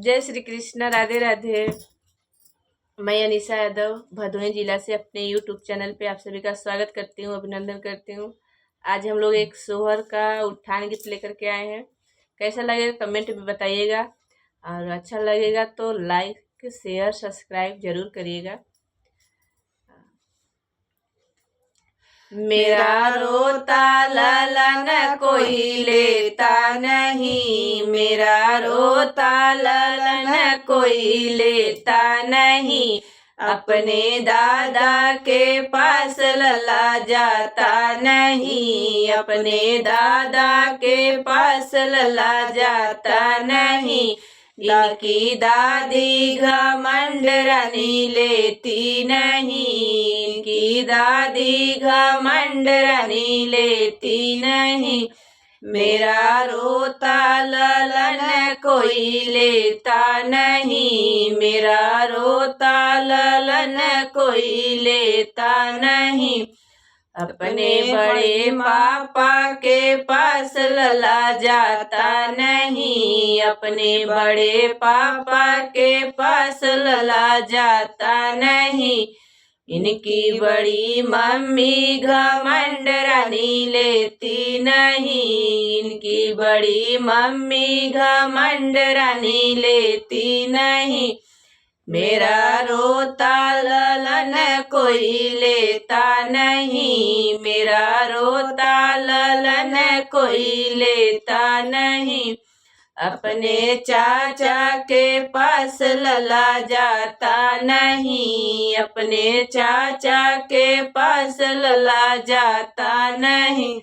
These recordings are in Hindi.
जय श्री कृष्ण, राधे राधे। मैं अनीसा यादव भदोही जिला से अपने यूट्यूब चैनल पे आप सभी का स्वागत करती हूँ, अभिनंदन करती हूँ। आज हम लोग एक सोहर का उठान गीत लेकर के आए हैं। कैसा लगेगा कमेंट में बताइएगा, और अच्छा लगेगा तो लाइक शेयर सब्सक्राइब जरूर करिएगा। मेरा रोता ललन कोई लेता नहीं, मेरा रोता ललन कोई लेता नहीं। अपने दादा के पास लला जाता नहीं, अपने दादा के पास लला जाता नहीं। इनकी दादी घमंड रानी लेती नहीं, इनकी दादी घमंड रानी लेती नहीं। मेरा रोता ललन कोई लेता नहीं, मेरा रोता ललन कोई लेता नहीं। अपने बड़े पापा के पास लला जाता नहीं, अपने बड़े पापा के पास लला जाता नहीं। इनकी बड़ी मम्मी घमंड रानी लेती नहीं, इनकी बड़ी मम्मी घमंड रानी लेती नहीं। मेरा रोता ललन कोई लेता नहीं, मेरा रोता ललन कोई लेता नहीं। अपने चाचा के पास लला जाता नहीं, अपने चाचा के पास लला जाता नहीं।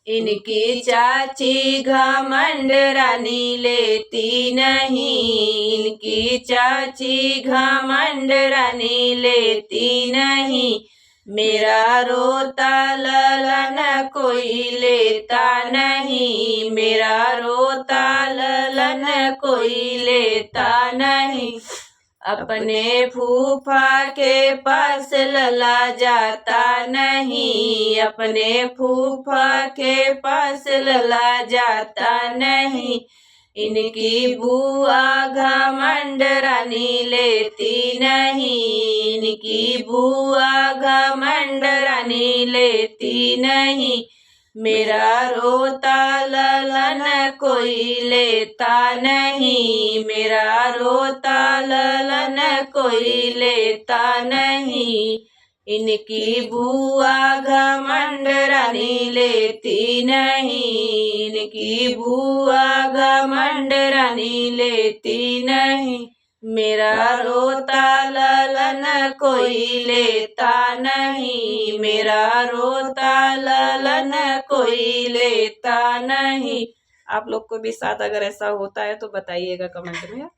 इनकी चाची घमंड रानी लेती नहीं, इनकी चाची घमंड रानी लेती नहीं। मेरा रोता ललन कोई लेता नहीं, मेरा रोता ललन कोई लेता नहीं। अपने फूफा के पास लला जाता नहीं, अपने फूफा के पास लला जाता नहीं। इनकी बुआ घमंड रानी लेती नहीं, इनकी बुआ घमंड रानी लेती नहीं। मेरा रोता ललन कोई लेता नहीं, मेरा रोता ललन कोई लेता नहीं। इनकी बुआ घमंड रानी लेती नहीं, इनकी बुआ घमंड रानी लेती नहीं। मेरा रोता ललन कोई लेता नहीं, मेरा रोता ललन कोई लेता नहीं। आप लोग को भी साथ अगर ऐसा होता है तो बताइएगा कमेंट में।